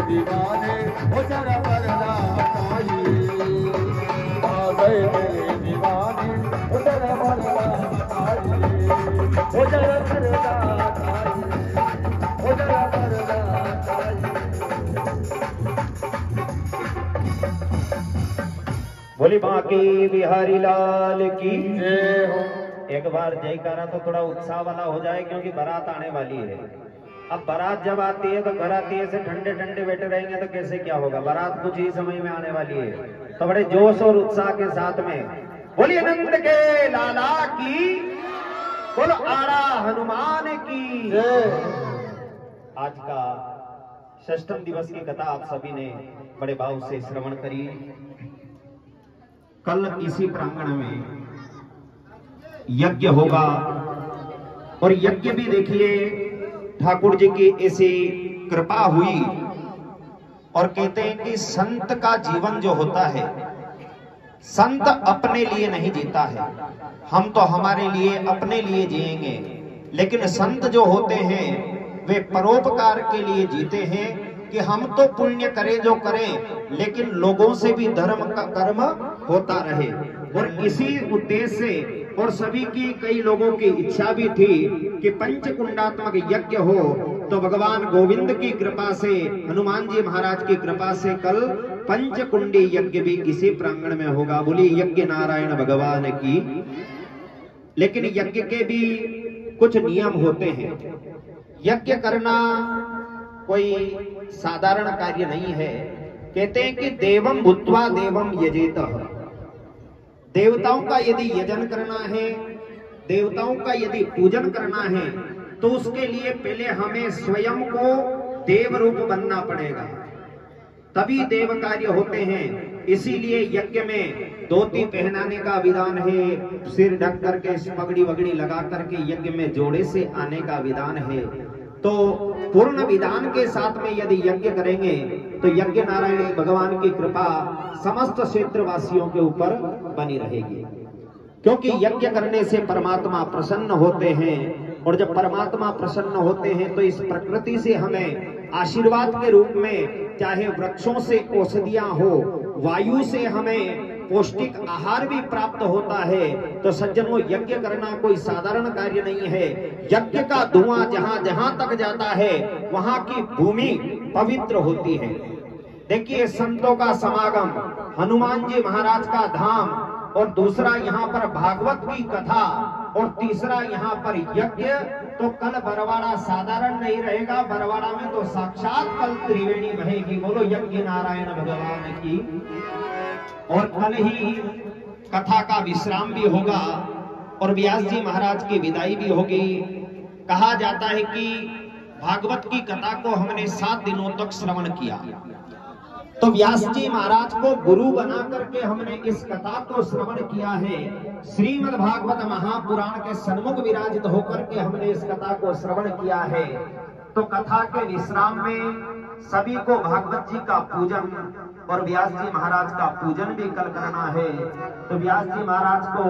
दीवाने हो जरा पर्दा हटाइए, आ गए मेरे दीवाने हो जरा पर्दा हटाइए, हो जरा पर्दा हटाइए, हो जरा पर्दा हटाइए। बोली बांके बिहारी लाल की जय हो। एक बार जयकारा तो थोड़ा उत्साह वाला हो जाए, क्योंकि बारात आने वाली है। अब बारात जब आती है तो घराती से ठंडे ठंडे बैठे रहेंगे तो कैसे क्या होगा। बारात कुछ ही समय में आने वाली है, तो बड़े जोश और उत्साह के साथ में बोलिए नंद के लाला की, बोलो आड़ा हनुमान की जय। आज का षष्ठम दिवस की कथा आप सभी ने बड़े भाव से श्रवण करी। कल इसी प्रांगण में यज्ञ होगा, और यज्ञ भी देखिए ठाकुर जी की ऐसी कृपा हुई। और कहते हैं कि संत का जीवन जो होता है, संत अपने लिए नहीं जीता है। हम तो हमारे लिए अपने लिए जिएंगे, लेकिन संत जो होते हैं वे परोपकार के लिए जीते हैं कि हम तो पुण्य करें जो करें, लेकिन लोगों से भी धर्म का कर्म होता रहे। और इसी उद्देश्य से और सभी की कई लोगों की इच्छा भी थी कि पंचकुंडात्मक यज्ञ हो, तो भगवान गोविंद की कृपा से, हनुमान जी महाराज की कृपा से कल पंचकुंडी यज्ञ भी इसी प्रांगण में होगा। बोली यज्ञ नारायण भगवान की। लेकिन यज्ञ के भी कुछ नियम होते हैं। यज्ञ करना कोई साधारण कार्य नहीं है। कहते हैं कि देवम भूत्वा देवम यजेतः, देवताओं का यदि यजन करना है, देवताओं का यदि पूजन करना है, तो उसके लिए पहले हमें स्वयं को देव रूप बनना पड़ेगा, तभी देव कार्य होते हैं। इसीलिए यज्ञ में धोती पहनाने का विधान है, सिर ढक करके पगड़ी वगड़ी लगा करके यज्ञ में जोड़े से आने का विधान है। तो पूर्ण विधान के साथ में यदि यज्ञ करेंगे तो यज्ञ नारायण भगवान की कृपा समस्त क्षेत्रवासियों के ऊपर बनी रहेगी। क्योंकि यज्ञ करने से परमात्मा प्रसन्न होते हैं, और जब परमात्मा प्रसन्न होते हैं तो इस प्रकृति से हमें आशीर्वाद के रूप में, चाहे वृक्षों से औषधियां हो, वायु से हमें पौष्टिक आहार भी प्राप्त होता है। तो सज्जनों, यज्ञ करना कोई साधारण कार्य नहीं है। यज्ञ का धुआं जहां जहां तक जाता है वहां की भूमि पवित्र होती है। देखिए संतों का समागम, हनुमान जी महाराज का धाम, और दूसरा यहाँ पर भागवत की कथा, और तीसरा यहाँ पर यज्ञ। तो कल बरवाड़ा साधारण नहीं रहेगा, बरवाड़ा में तो साक्षात कल त्रिवेणी बहेगी। बोलो यज्ञ नारायण भगवान की। और कल ही कथा का विश्राम भी होगा, और व्यास जी महाराज की विदाई भी होगी। कहा जाता है कि भागवत की कथा को हमने 7 दिनों तक श्रवण किया, तो व्यास जी महाराज को गुरु बना करके हमने इस कथा को श्रवण किया है। श्रीमद् भागवत महापुराण के सन्मुख विराजित होकर के हमने इस कथा को श्रवण किया है। तो कथा के विश्राम में सभी को भागवत जी का पूजन और व्यास जी महाराज का पूजन भी कल करना है। तो व्यास जी महाराज को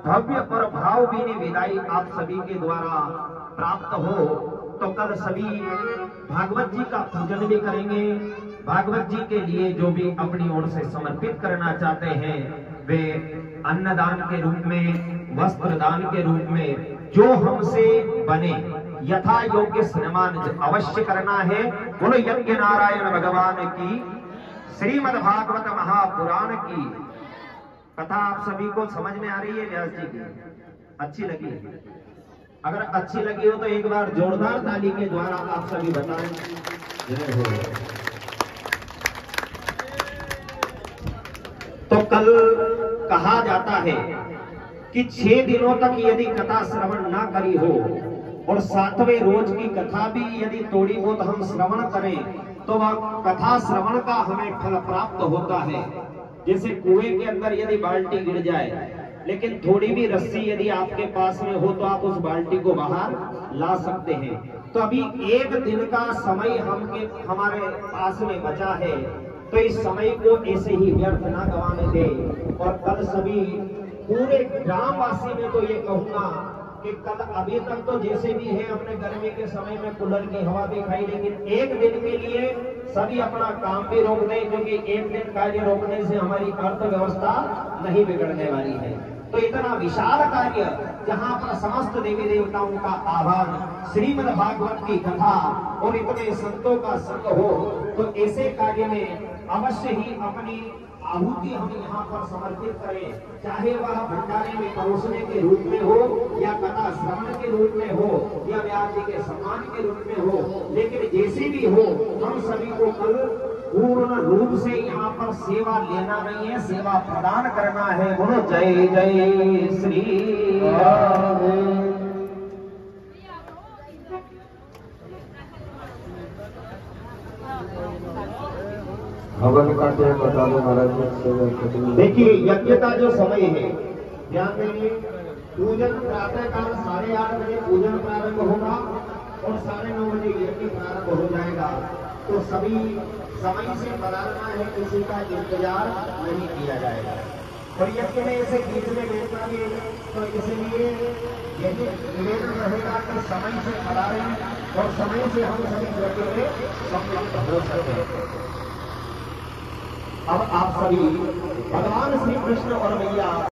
भव्य और भावभीनी विदाई आप सभी के द्वारा प्राप्त हो। तो कल सभी भागवत जी का पूजन भी करेंगे। भागवत जी के लिए जो भी अपनी ओर से समर्पित करना चाहते हैं, वे अन्नदान के रूप में, वस्त्र दान के रूप में, जो हमसे बने यथा योग्य सम्मान अवश्य करना है। बोलो यज्ञ नारायण भगवान की। श्रीमद् भागवत महापुराण की कथा आप सभी को समझ में आ रही है? व्यास जी की अच्छी लगी? अगर अच्छी लगी हो तो एक बार जोरदार ताली के द्वारा आप सभी बताएं। जय हो। तो कल कहा जाता है कि 6 दिनों तक यदि कथा श्रवण ना करी हो, और 7वें रोज की कथा भी यदि थोड़ी बहुत हम श्रवण करें, तो वह कथा श्रवण का हमें फल प्राप्त होता है। जैसे कुएं के अंदर यदि बाल्टी गिर जाए लेकिन थोड़ी भी रस्सी यदि आपके पास में हो तो आप उस बाल्टी को बाहर ला सकते हैं। तो अभी एक दिन का समय हमारे पास में बचा है, तो इस समय को ऐसे ही व्यर्थ ना गंवाने दे। और कल सभी पूरे ग्रामवासी में तो ये कहूंगा कि कल अभी तक तो जैसे भी है अपने गर्मी के समय में कूलर की हवा भी खाई, लेकिन एक दिन के लिए सभी अपना काम भी रोक दें, क्योंकि एक दिन कार्य रोकने से हमारी अर्थव्यवस्था नहीं बिगड़ने वाली है। तो इतना विशाल कार्य जहां पर समस्त देवी देवताओं का आह्वान, श्रीमद् भागवत की कथा और इतने संतों का संग हो, तो ऐसे कार्य में अवश्य ही अपनी आहुति हम यहाँ पर समर्पित करें, चाहे वह भंडारे में परोसने के रूप में हो या कथा श्रवण के रूप में हो या व्यास जी के सम्मान के रूप में हो, लेकिन जैसे भी हो हम सभी को कल पूर्ण रूप से यहाँ पर सेवा लेना नहीं है, सेवा प्रदान करना है। बोलो जय जय श्री राम। हवन करते हैं बता दो महाराज। देखिए यज्ञ का जो समय है ध्यान देंगे, पूजन प्रातः काल 8:30 बजे पूजन प्रारंभ होगा और 9:30 बजे यज्ञ प्रारंभ हो जाएगा। तो सभी समय से पधारना है, किसी का इंतजार नहीं किया जाएगा। और यज्ञ में ऐसे बीच में बैठना भी, तो इसलिए यदि निवेदन रहेगा कि समय से पधारें और समय से हम सभी यज्ञ में सम्मिलित हो सकें। अब आप सभी भगवान श्री कृष्ण और मैया